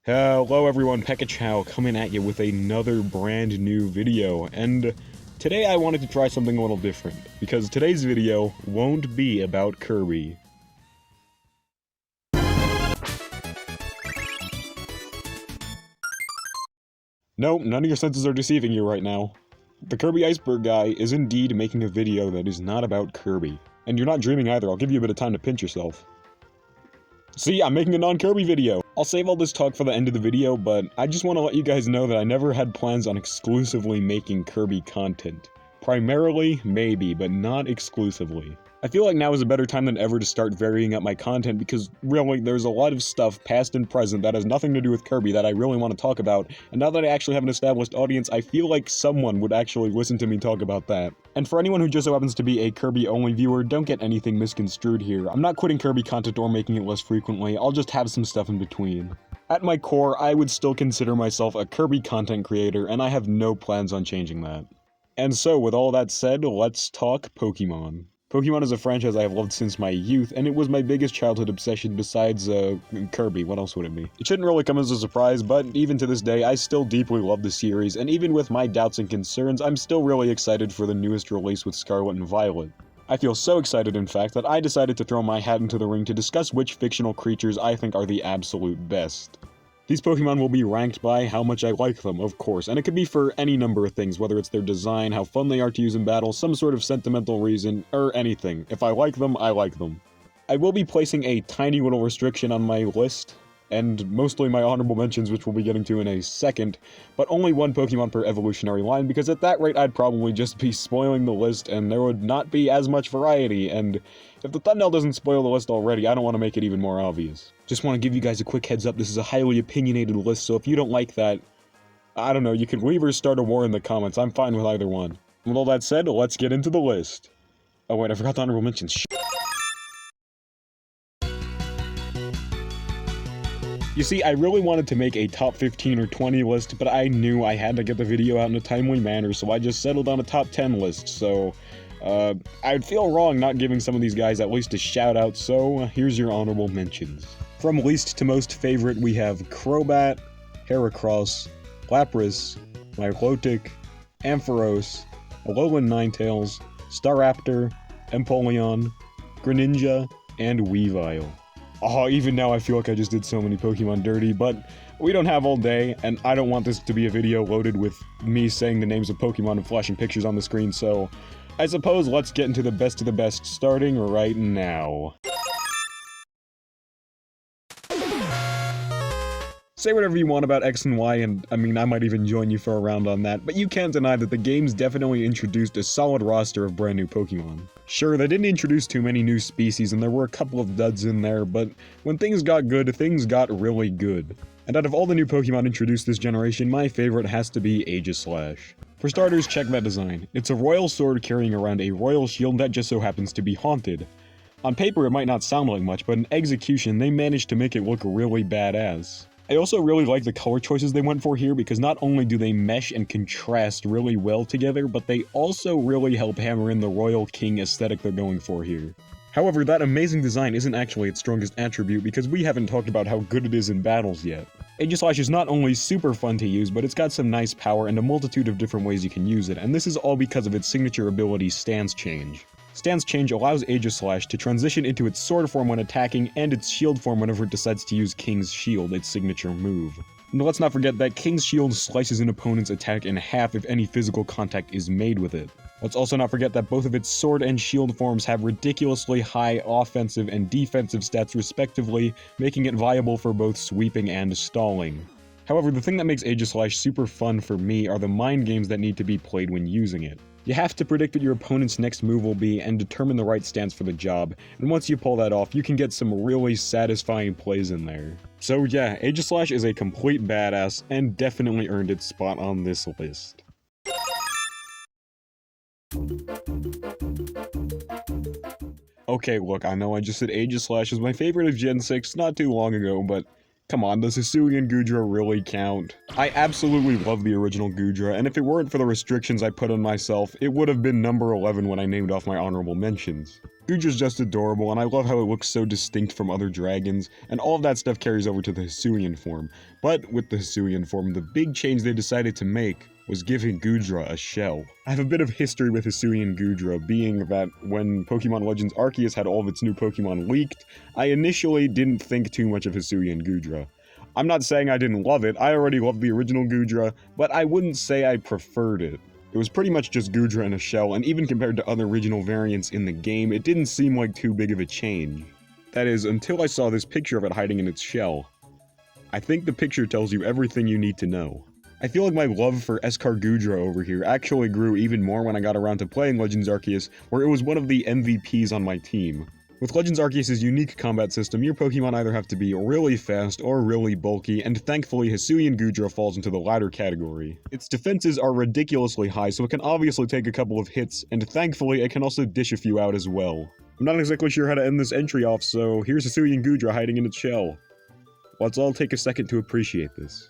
Hello everyone, Pekachow coming at you with another brand new video, and today I wanted to try something a little different, because today's video won't be about Kirby. Nope, none of your senses are deceiving you right now. The Kirby Iceberg guy is indeed making a video that is not about Kirby. And you're not dreaming either, I'll give you a bit of time to pinch yourself. See, I'm making a non-Kirby video! I'll save all this talk for the end of the video, but I just want to let you guys know that I never had plans on exclusively making Kirby content. Primarily, maybe, but not exclusively. I feel like now is a better time than ever to start varying up my content because, really, there's a lot of stuff, past and present, that has nothing to do with Kirby that I really want to talk about, and now that I actually have an established audience, I feel like someone would actually listen to me talk about that. And for anyone who just so happens to be a Kirby-only viewer, don't get anything misconstrued here. I'm not quitting Kirby content or making it less frequently, I'll just have some stuff in between. At my core, I would still consider myself a Kirby content creator, and I have no plans on changing that. And so, with all that said, let's talk Pokemon. Pokemon is a franchise I have loved since my youth, and it was my biggest childhood obsession besides, Kirby. What else would it be? It shouldn't really come as a surprise, but even to this day, I still deeply love the series, and even with my doubts and concerns, I'm still really excited for the newest release with Scarlet and Violet. I feel so excited, in fact, that I decided to throw my hat into the ring to discuss which fictional creatures I think are the absolute best. These Pokemon will be ranked by how much I like them, of course, and it could be for any number of things, whether it's their design, how fun they are to use in battle, some sort of sentimental reason, or anything. If I like them, I like them. I will be placing a tiny little restriction on my list, and mostly my honorable mentions, which we'll be getting to in a second, but only one Pokemon per evolutionary line, because at that rate I'd probably just be spoiling the list, and there would not be as much variety, and if the thumbnail doesn't spoil the list already, I don't want to make it even more obvious. Just want to give you guys a quick heads up, this is a highly opinionated list, so if you don't like that, I don't know, you can leave or start a war in the comments, I'm fine with either one. With all that said, let's get into the list. Oh wait, I forgot the honorable mentions. You see, I really wanted to make a top 15 or 20 list, but I knew I had to get the video out in a timely manner, so I just settled on a top 10 list, so I'd feel wrong not giving some of these guys at least a shout out, so here's your honorable mentions. From least to most favorite, we have Crobat, Heracross, Lapras, Milotic, Ampharos, Alolan Ninetales, Staraptor, Empoleon, Greninja, and Weavile. Oh, even now I feel like I just did so many Pokemon dirty, but we don't have all day, and I don't want this to be a video loaded with me saying the names of Pokemon and flashing pictures on the screen, so I suppose let's get into the best of the best, starting right now. Say whatever you want about X and Y, and I mean, I might even join you for a round on that, but you can't deny that the game's definitely introduced a solid roster of brand new Pokemon. Sure, they didn't introduce too many new species, and there were a couple of duds in there, but when things got good, things got really good. And out of all the new Pokemon introduced this generation, my favorite has to be Aegislash. For starters, check that design. It's a royal sword carrying around a royal shield that just so happens to be haunted. On paper, it might not sound like much, but in execution, they managed to make it look really badass. I also really like the color choices they went for here because not only do they mesh and contrast really well together, but they also really help hammer in the Royal King aesthetic they're going for here. However, that amazing design isn't actually its strongest attribute because we haven't talked about how good it is in battles yet. Aegislash is not only super fun to use, but it's got some nice power and a multitude of different ways you can use it, and this is all because of its signature ability, Stance Change. Stance Change allows Aegislash to transition into its sword form when attacking and its shield form whenever it decides to use King's Shield, its signature move. And let's not forget that King's Shield slices an opponent's attack in half if any physical contact is made with it. Let's also not forget that both of its sword and shield forms have ridiculously high offensive and defensive stats respectively, making it viable for both sweeping and stalling. However, the thing that makes Aegislash super fun for me are the mind games that need to be played when using it. You have to predict what your opponent's next move will be and determine the right stance for the job, and once you pull that off, you can get some really satisfying plays in there. So yeah, Aegislash is a complete badass, and definitely earned its spot on this list. Okay, look, I know I just said Aegislash is my favorite of Gen 6 not too long ago, but come on, does Hisuian Goodra really count? I absolutely love the original Goodra, and if it weren't for the restrictions I put on myself, it would have been number 11 when I named off my honorable mentions. Goodra's just adorable, and I love how it looks so distinct from other dragons, and all of that stuff carries over to the Hisuian form. But with the Hisuian form, the big change they decided to make was giving Goodra a shell. I have a bit of history with Hisuian Goodra, being that when Pokemon Legends Arceus had all of its new Pokemon leaked, I initially didn't think too much of Hisuian Goodra. I'm not saying I didn't love it, I already loved the original Goodra, but I wouldn't say I preferred it. It was pretty much just Goodra in a shell, and even compared to other regional variants in the game, it didn't seem like too big of a change. That is, until I saw this picture of it hiding in its shell. I think the picture tells you everything you need to know. I feel like my love for Escar Goodra over here actually grew even more when I got around to playing Legends Arceus, where it was one of the MVPs on my team. With Legends Arceus' unique combat system, your Pokemon either have to be really fast or really bulky, and thankfully Hisuian Goodra falls into the latter category. Its defenses are ridiculously high, so it can obviously take a couple of hits, and thankfully it can also dish a few out as well. I'm not exactly sure how to end this entry off, so here's Hisuian Goodra hiding in its shell. Let's all take a second to appreciate this.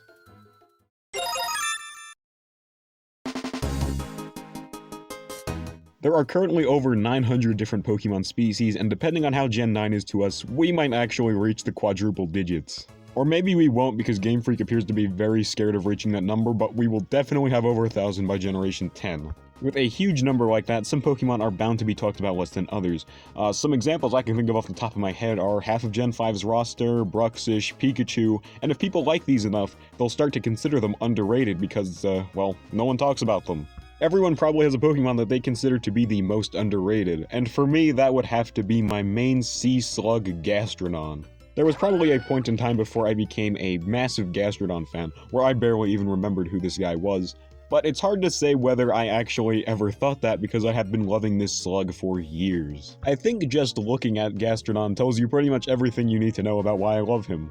There are currently over 900 different Pokemon species, and depending on how Gen 9 is to us, we might actually reach the quadruple digits. Or maybe we won't because Game Freak appears to be very scared of reaching that number, but we will definitely have over 1,000 by Generation 10. With a huge number like that, some Pokemon are bound to be talked about less than others. Some examples I can think of off the top of my head are half of Gen 5's roster, Bruxish, Pikachu, and if people like these enough, they'll start to consider them underrated because, well, no one talks about them. Everyone probably has a Pokemon that they consider to be the most underrated, and for me that would have to be my main sea slug Gastrodon. There was probably a point in time before I became a massive Gastrodon fan, where I barely even remembered who this guy was, but it's hard to say whether I actually ever thought that because I have been loving this slug for years. I think just looking at Gastrodon tells you pretty much everything you need to know about why I love him.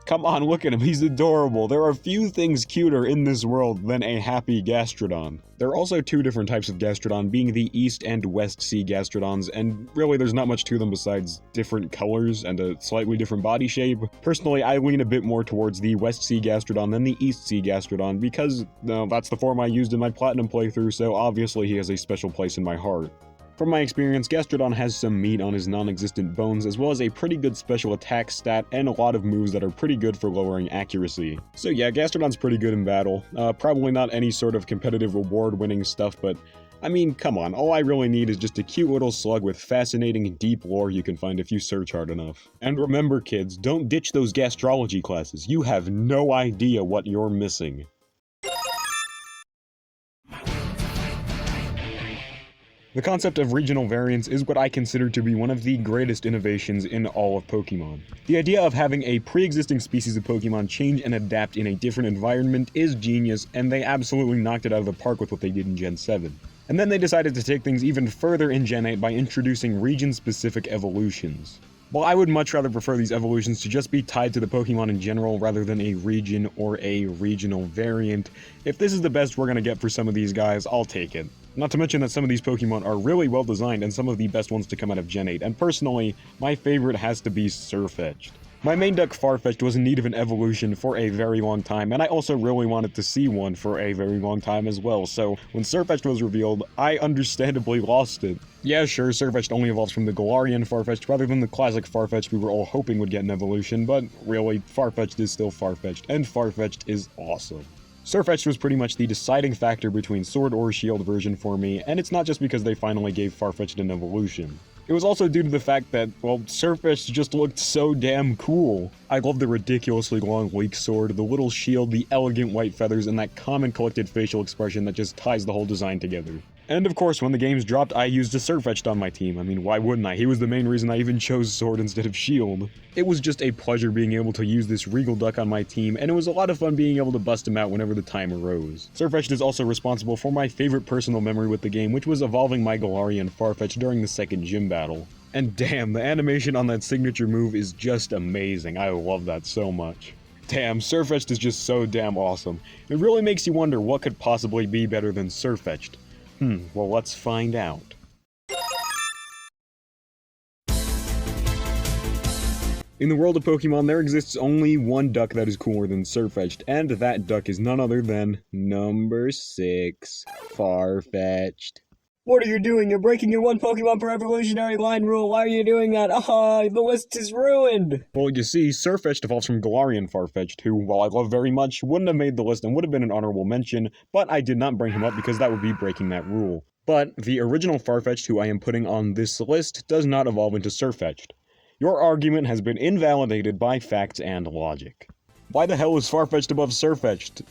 Come on, look at him, he's adorable. There are few things cuter in this world than a happy Gastrodon. There are also two different types of Gastrodon, being the East and West Sea Gastrodons, and really there's not much to them besides different colors and a slightly different body shape. Personally, I lean a bit more towards the West Sea Gastrodon than the East Sea Gastrodon because, that's the form I used in my Platinum playthrough, so obviously he has a special place in my heart. From my experience, Gastrodon has some meat on his non-existent bones, as well as a pretty good special attack stat and a lot of moves that are pretty good for lowering accuracy. So yeah, Gastrodon's pretty good in battle. Probably not any sort of competitive reward-winning stuff, but I mean, come on, all I really need is just a cute little slug with fascinating, deep lore you can find if you search hard enough. And remember kids, don't ditch those gastrology classes, you have no idea what you're missing. The concept of regional variants is what I consider to be one of the greatest innovations in all of Pokemon. The idea of having a pre-existing species of Pokemon change and adapt in a different environment is genius, and they absolutely knocked it out of the park with what they did in Gen 7. And then they decided to take things even further in Gen 8 by introducing region-specific evolutions. While I would much rather prefer these evolutions to just be tied to the Pokemon in general rather than a region or a regional variant, if this is the best we're gonna get for some of these guys, I'll take it. Not to mention that some of these Pokemon are really well designed and some of the best ones to come out of Gen 8, and personally, my favorite has to be Sirfetch'd. My main duck Farfetch'd was in need of an evolution for a very long time, and I also really wanted to see one for a very long time as well, so when Sirfetch'd was revealed, I understandably lost it. Yeah, sure, Sirfetch'd only evolves from the Galarian Farfetch'd rather than the classic Farfetch'd we were all hoping would get an evolution, but really, Farfetch'd is still Farfetch'd, and Farfetch'd is awesome. Sirfetch'd was pretty much the deciding factor between Sword or Shield version for me, and it's not just because they finally gave Farfetch'd an evolution. It was also due to the fact that, well, Sirfetch'd just looked so damn cool. I love the ridiculously long leek sword, the little shield, the elegant white feathers, and that common collected facial expression that just ties the whole design together. And of course, when the games dropped, I used a Sirfetch'd on my team. I mean, why wouldn't I? He was the main reason I even chose Sword instead of Shield. It was just a pleasure being able to use this regal duck on my team, and it was a lot of fun being able to bust him out whenever the time arose. Sirfetch'd is also responsible for my favorite personal memory with the game, which was evolving my Galarian Farfetch'd during the second gym battle. And damn, the animation on that signature move is just amazing. I love that so much. Damn, Sirfetch'd is just so damn awesome. It really makes you wonder what could possibly be better than Sirfetch'd. Well, let's find out. In the world of Pokemon, there exists only one duck that is cooler than Sirfetch'd, and that duck is none other than number 6, Farfetch'd. What are you doing? You're breaking your one Pokemon per evolutionary line rule. Why are you doing that? The list is ruined! Well, you see, Sirfetch'd evolves from Galarian Farfetch'd, who, while I love very much, wouldn't have made the list and would have been an honorable mention, but I did not bring him up because that would be breaking that rule. But the original Farfetch'd who I am putting on this list does not evolve into Sirfetch'd. Your argument has been invalidated by facts and logic. Why the hell is Farfetch'd above Sirfetch'd?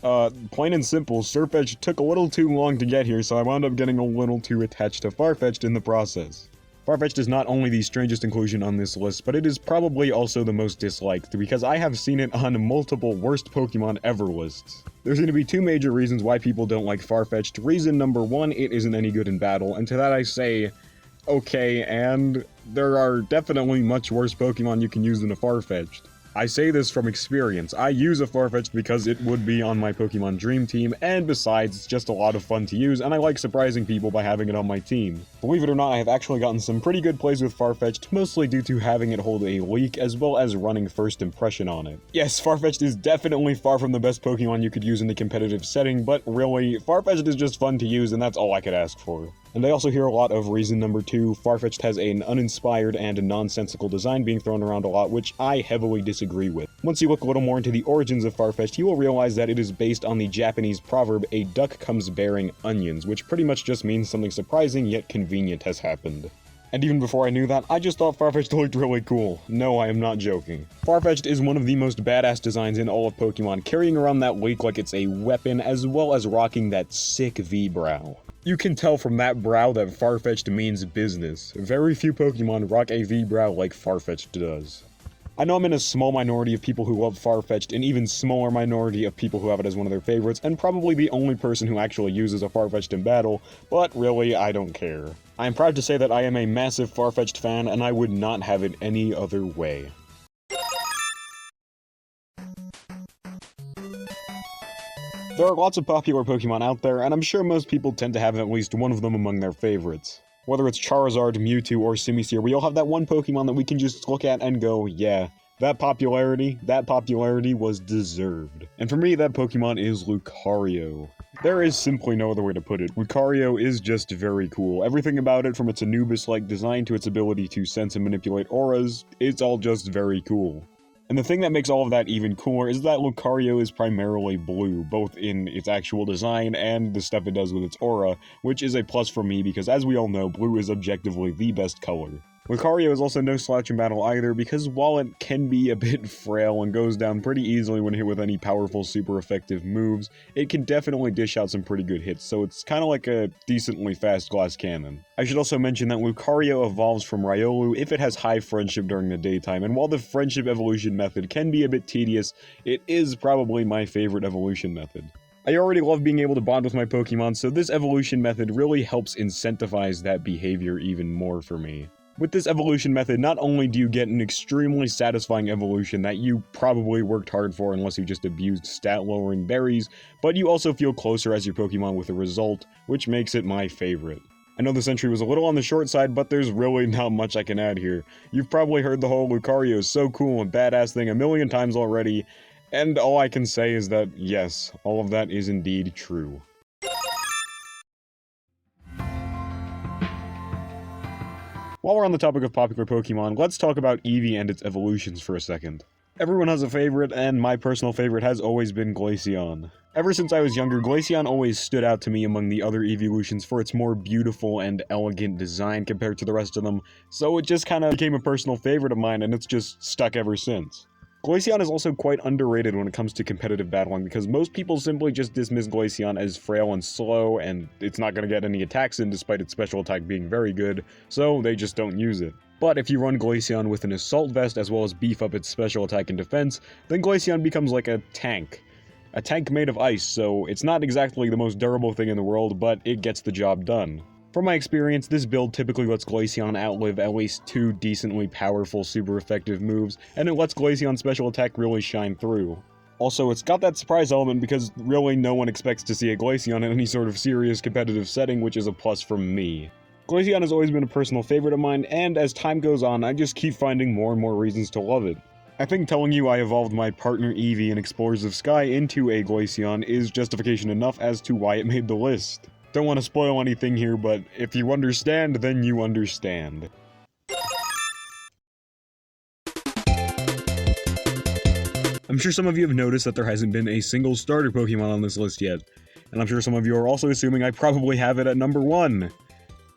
Plain and simple, Sirfetch'd took a little too long to get here, so I wound up getting a little too attached to Farfetch'd in the process. Farfetch'd is not only the strangest inclusion on this list, but it is probably also the most disliked, because I have seen it on multiple worst Pokemon ever lists. There seem to be two major reasons why people don't like Farfetch'd. Reason number one, it isn't any good in battle, and to that I say, okay, and there are definitely much worse Pokemon you can use than a Farfetch'd. I say this from experience. I use a Farfetch'd because it would be on my Pokemon Dream Team, and besides, it's just a lot of fun to use, and I like surprising people by having it on my team. Believe it or not, I have actually gotten some pretty good plays with Farfetch'd, mostly due to having it hold a leak, as well as running First Impression on it. Yes, Farfetch'd is definitely far from the best Pokemon you could use in a competitive setting, but really, Farfetch'd is just fun to use, and that's all I could ask for. And I also hear a lot of reason number two, Farfetch'd has an uninspired and nonsensical design being thrown around a lot, which I heavily disagree with. Once you look a little more into the origins of Farfetch'd, you will realize that it is based on the Japanese proverb, "A duck comes bearing onions," which pretty much just means something surprising yet convenient has happened. And even before I knew that, I just thought Farfetch'd looked really cool. No, I am not joking. Farfetch'd is one of the most badass designs in all of Pokemon, carrying around that leak like it's a weapon, as well as rocking that sick V-brow. You can tell from that brow that Farfetch'd means business. Very few Pokemon rock a V-brow like Farfetch'd does. I know I'm in a small minority of people who love Farfetch'd, an even smaller minority of people who have it as one of their favorites, and probably the only person who actually uses a Farfetch'd in battle, but really, I don't care. I am proud to say that I am a massive Farfetch'd fan, and I would not have it any other way. There are lots of popular Pokemon out there, and I'm sure most people tend to have at least one of them among their favorites. Whether it's Charizard, Mewtwo, or Simisear, we all have that one Pokemon that we can just look at and go, yeah, that popularity was deserved. And for me, that Pokemon is Lucario. There is simply no other way to put it. Lucario is just very cool. Everything about it, from its Anubis-like design to its ability to sense and manipulate auras, it's all just very cool. And the thing that makes all of that even cooler is that Lucario is primarily blue, both in its actual design and the stuff it does with its aura, which is a plus for me because, as we all know, blue is objectively the best color. Lucario is also no slouch in battle either, because while it can be a bit frail and goes down pretty easily when hit with any powerful super effective moves, it can definitely dish out some pretty good hits, so it's kinda like a decently fast glass cannon. I should also mention that Lucario evolves from Riolu if it has high friendship during the daytime, and while the friendship evolution method can be a bit tedious, it is probably my favorite evolution method. I already love being able to bond with my Pokemon, so this evolution method really helps incentivize that behavior even more for me. With this evolution method, not only do you get an extremely satisfying evolution that you probably worked hard for unless you just abused stat-lowering berries, but you also feel closer as your Pokemon with the result, which makes it my favorite. I know this entry was a little on the short side, but there's really not much I can add here. You've probably heard the whole Lucario is so cool and badass thing a million times already, and all I can say is that, yes, all of that is indeed true. While we're on the topic of popular Pokemon, let's talk about Eevee and its evolutions for a second. Everyone has a favorite, and my personal favorite has always been Glaceon. Ever since I was younger, Glaceon always stood out to me among the other evolutions for its more beautiful and elegant design compared to the rest of them, so it just kinda became a personal favorite of mine, and it's just stuck ever since. Glaceon is also quite underrated when it comes to competitive battling, because most people simply just dismiss Glaceon as frail and slow, and it's not going to get any attacks in despite its special attack being very good, so they just don't use it. But if you run Glaceon with an Assault Vest as well as beef up its special attack and defense, then Glaceon becomes like a tank. A tank made of ice, so it's not exactly the most durable thing in the world, but it gets the job done. From my experience, this build typically lets Glaceon outlive at least 2 decently powerful super effective moves, and it lets Glaceon's special attack really shine through. Also, it's got that surprise element because really no one expects to see a Glaceon in any sort of serious competitive setting, which is a plus from me. Glaceon has always been a personal favorite of mine, and as time goes on, I just keep finding more and more reasons to love it. I think telling you I evolved my partner Eevee in Explorers of Sky into a Glaceon is justification enough as to why it made the list. Don't want to spoil anything here, but if you understand, then you understand. I'm sure some of you have noticed that there hasn't been a single starter Pokemon on this list yet, and I'm sure some of you are also assuming I probably have it at number 1.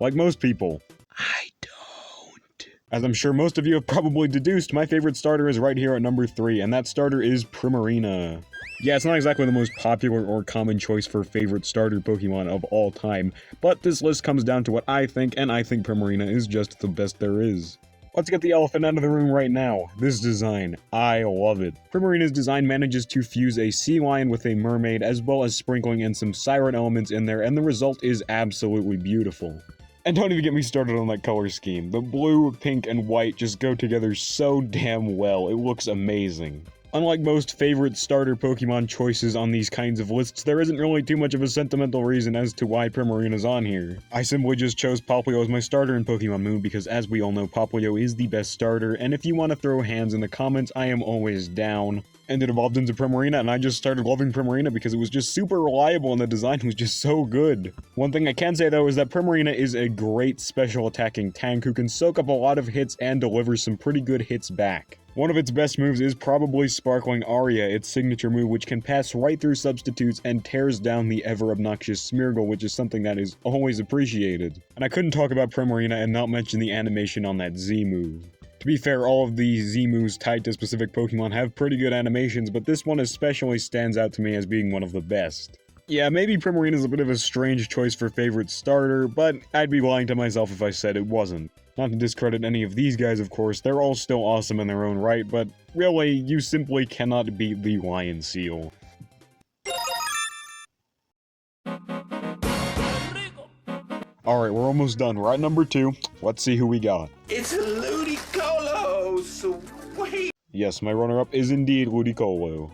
Like most people. I don't. As I'm sure most of you have probably deduced, my favorite starter is right here at number 3, and that starter is Primarina. Yeah, it's not exactly the most popular or common choice for favorite starter Pokemon of all time, but this list comes down to what I think, and I think Primarina is just the best there is. Let's get the elephant out of the room right now. This design. I love it. Primarina's design manages to fuse a sea lion with a mermaid, as well as sprinkling in some siren elements in there, and the result is absolutely beautiful. And don't even get me started on that color scheme. The blue, pink, and white just go together so damn well. It looks amazing. Unlike most favorite starter Pokemon choices on these kinds of lists, there isn't really too much of a sentimental reason as to why Primarina's on here. I simply just chose Popplio as my starter in Pokemon Moon because, as we all know, Popplio is the best starter, and if you want to throw hands in the comments, I am always down. And it evolved into Primarina, and I just started loving Primarina because it was just super reliable and the design was just so good. One thing I can say though is that Primarina is a great special attacking tank who can soak up a lot of hits and deliver some pretty good hits back. One of its best moves is probably Sparkling Aria, its signature move which can pass right through substitutes and tears down the ever-obnoxious Smeargle, which is something that is always appreciated. And I couldn't talk about Primarina and not mention the animation on that Z move. To be fair, all of the Z moves tied to specific Pokemon have pretty good animations, but this one especially stands out to me as being one of the best. Yeah, maybe Primarina is a bit of a strange choice for favorite starter, but I'd be lying to myself if I said it wasn't. Not to discredit any of these guys, of course, they're all still awesome in their own right, but really, you simply cannot beat the Lion Seal. Alright, we're almost done. We're at number 2. Let's see who we got. It's a Ludicolo! Sweet! Yes, my runner-up is indeed Ludicolo.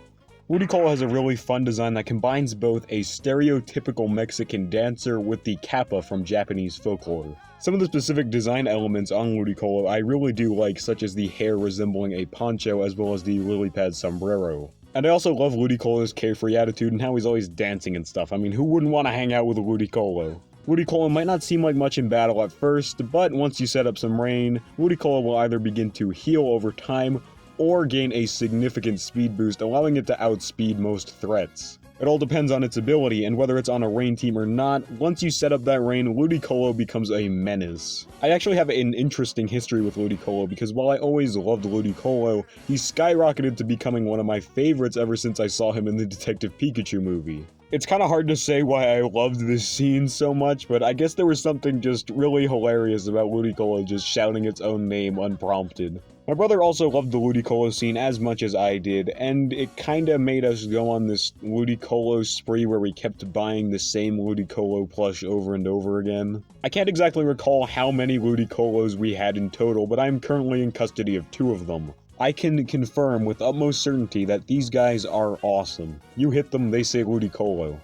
Ludicolo has a really fun design that combines both a stereotypical Mexican dancer with the kappa from Japanese folklore. Some of the specific design elements on Ludicolo I really do like, such as the hair resembling a poncho as well as the lily pad sombrero. And I also love Ludicolo's carefree attitude and how he's always dancing and stuff. I mean, who wouldn't want to hang out with Ludicolo? Ludicolo might not seem like much in battle at first, but once you set up some rain, Ludicolo will either begin to heal over time or gain a significant speed boost, allowing it to outspeed most threats. It all depends on its ability, and whether it's on a rain team or not, once you set up that rain, Ludicolo becomes a menace. I actually have an interesting history with Ludicolo, because while I always loved Ludicolo, he skyrocketed to becoming one of my favorites ever since I saw him in the Detective Pikachu movie. It's kinda hard to say why I loved this scene so much, but I guess there was something just really hilarious about Ludicolo just shouting its own name unprompted. My brother also loved the Ludicolo scene as much as I did, and it kinda made us go on this Ludicolo spree where we kept buying the same Ludicolo plush over and over again. I can't exactly recall how many Ludicolos we had in total, but I'm currently in custody of 2 of them. I can confirm with utmost certainty that these guys are awesome. You hit them, they say Ludicolo.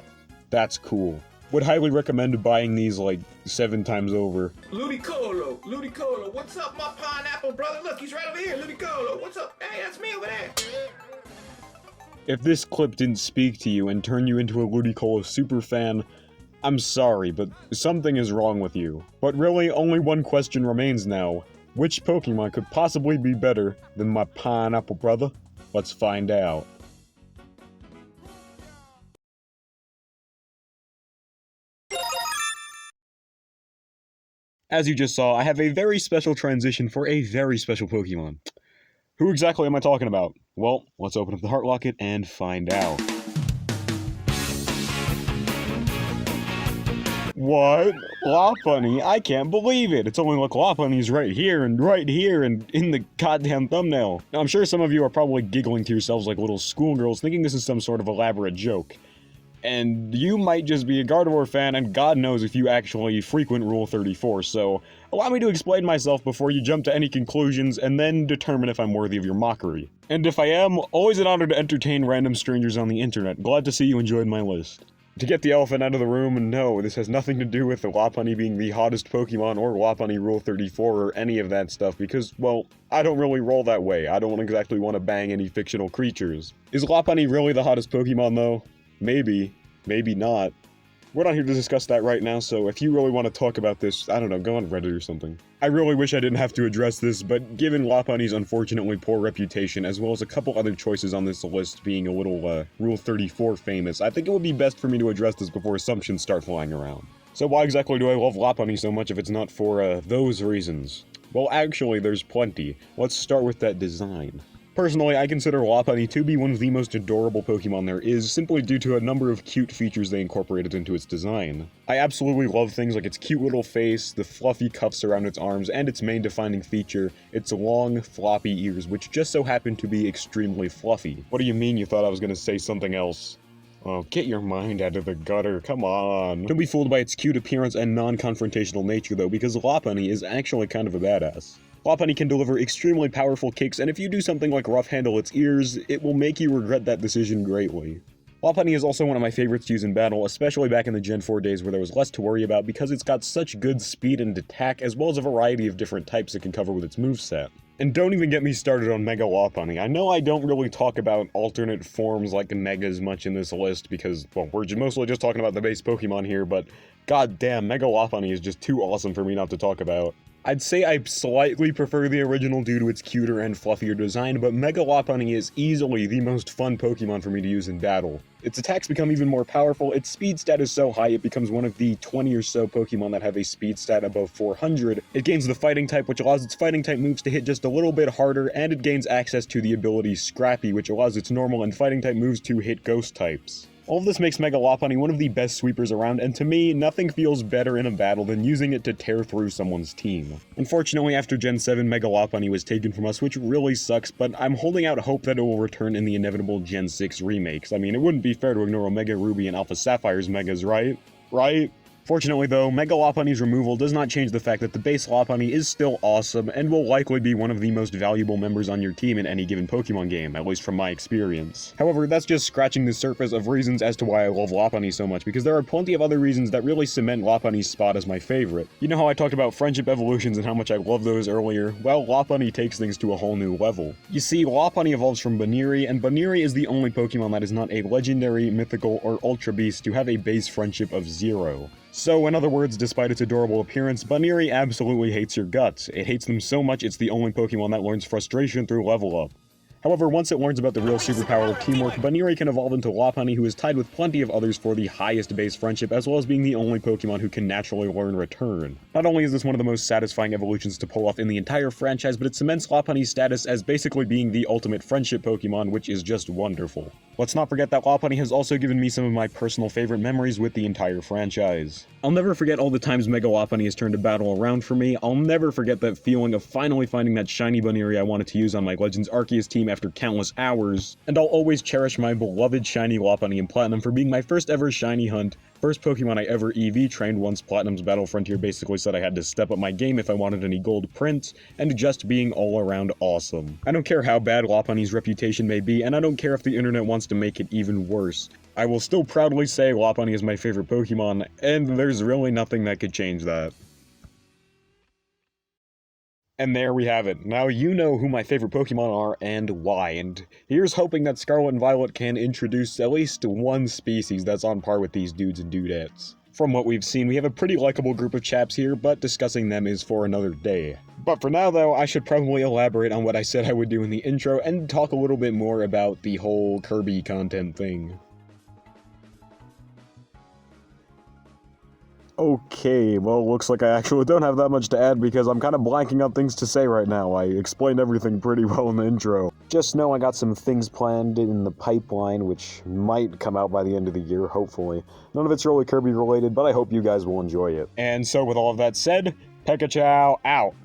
That's cool. Would highly recommend buying these like 7 times over. Ludicolo! Ludicolo! What's up, my pineapple brother? Look, he's right over here! Ludicolo! What's up? Hey, that's me over there! If this clip didn't speak to you and turn you into a Ludicolo superfan, I'm sorry, but something is wrong with you. But really, only one question remains now. Which Pokemon could possibly be better than my pineapple brother? Let's find out. As you just saw, I have a very special transition for a very special Pokemon. Who exactly am I talking about? Well, let's open up the Heart Locket and find out. What? Lopunny? I can't believe it! It's only like Lopunny's right here and in the goddamn thumbnail. Now, I'm sure some of you are probably giggling to yourselves like little schoolgirls, thinking this is some sort of elaborate joke. And you might just be a Gardevoir fan, and God knows if you actually frequent Rule 34, so allow me to explain myself before you jump to any conclusions, and then determine if I'm worthy of your mockery. And if I am, always an honor to entertain random strangers on the internet. Glad to see you enjoyed my list. To get the elephant out of the room, and no, this has nothing to do with the Lopunny being the hottest Pokemon or Lopunny Rule 34 or any of that stuff, because, well, I don't really roll that way. I don't exactly want to bang any fictional creatures. Is Lopunny really the hottest Pokemon, though? Maybe. Maybe not. We're not here to discuss that right now, so if you really want to talk about this, I don't know, go on Reddit or something. I really wish I didn't have to address this, but given Lopunny's unfortunately poor reputation, as well as a couple other choices on this list being a little, Rule 34 famous, I think it would be best for me to address this before assumptions start flying around. So why exactly do I love Lopunny so much if it's not for, those reasons? Well, actually, there's plenty. Let's start with that design. Personally, I consider Lopunny to be one of the most adorable Pokemon there is, simply due to a number of cute features they incorporated into its design. I absolutely love things like its cute little face, the fluffy cuffs around its arms, and its main defining feature, its long, floppy ears, which just so happen to be extremely fluffy. What do you mean you thought I was gonna say something else? Oh, get your mind out of the gutter, come on. Don't be fooled by its cute appearance and non-confrontational nature though, because Lopunny is actually kind of a badass. Lopunny can deliver extremely powerful kicks, and if you do something like rough handle its ears, it will make you regret that decision greatly. Lopunny is also one of my favorites to use in battle, especially back in the Gen 4 days where there was less to worry about because it's got such good speed and attack, as well as a variety of different types it can cover with its moveset. And don't even get me started on Mega Lopunny. I know I don't really talk about alternate forms like Megas much in this list because, well, we're mostly just talking about the base Pokemon here, but goddamn, Mega Lopunny is just too awesome for me not to talk about. I'd say I slightly prefer the original due to its cuter and fluffier design, but Mega Lopunny is easily the most fun Pokemon for me to use in battle. Its attacks become even more powerful, its speed stat is so high it becomes one of the 20 or so Pokemon that have a speed stat above 400. It gains the fighting type, which allows its fighting type moves to hit just a little bit harder, and it gains access to the ability Scrappy, which allows its normal and fighting type moves to hit ghost types. All of this makes Mega Lopunny one of the best sweepers around, and to me, nothing feels better in a battle than using it to tear through someone's team. Unfortunately, after Gen 7, Mega Lopunny was taken from us, which really sucks, but I'm holding out hope that it will return in the inevitable Gen 6 remakes. I mean, it wouldn't be fair to ignore Omega Ruby and Alpha Sapphire's Megas, right? Right? Fortunately though, Mega Lopunny's removal does not change the fact that the base Lopunny is still awesome, and will likely be one of the most valuable members on your team in any given Pokemon game, at least from my experience. However, that's just scratching the surface of reasons as to why I love Lopunny so much, because there are plenty of other reasons that really cement Lopunny's spot as my favorite. You know how I talked about friendship evolutions and how much I love those earlier? Well, Lopunny takes things to a whole new level. You see, Lopunny evolves from Baniri, and Baniri is the only Pokemon that is not a legendary, mythical, or ultra beast to have a base friendship of 0. So, in other words, despite its adorable appearance, Baniri absolutely hates your guts. It hates them so much it's the only Pokemon that learns frustration through level up. However, once it learns about the real superpower of teamwork, Baniri can evolve into Lopunny, who is tied with plenty of others for the highest base friendship, as well as being the only Pokemon who can naturally learn Return. Not only is this one of the most satisfying evolutions to pull off in the entire franchise, but it cements Lopunny's status as basically being the ultimate friendship Pokemon, which is just wonderful. Let's not forget that Lopunny has also given me some of my personal favorite memories with the entire franchise. I'll never forget all the times Mega Lopunny has turned a battle around for me. I'll never forget that feeling of finally finding that shiny Baniri I wanted to use on my Legends Arceus team after countless hours. And I'll always cherish my beloved shiny Lopunny in Platinum for being my first ever shiny hunt, first Pokemon I ever EV trained once Platinum's Battle Frontier basically said I had to step up my game if I wanted any gold prints, and just being all around awesome. I don't care how bad Lopunny's reputation may be, and I don't care if the internet wants to make it even worse. I will still proudly say Lopunny is my favorite Pokemon, and there's really nothing that could change that. And there we have it. Now you know who my favorite Pokemon are and why, and here's hoping that Scarlet and Violet can introduce at least one species that's on par with these dudes and dudettes. From what we've seen, we have a pretty likable group of chaps here, but discussing them is for another day. But for now though, I should probably elaborate on what I said I would do in the intro and talk a little bit more about the whole Kirby content thing. Okay, well, looks like I actually don't have that much to add because I'm kind of blanking on things to say right now. I explained everything pretty well in the intro. Just know I got some things planned in the pipeline, which might come out by the end of the year, hopefully. None of it's really Kirby related, but I hope you guys will enjoy it. And so with all of that said, Pekachow out!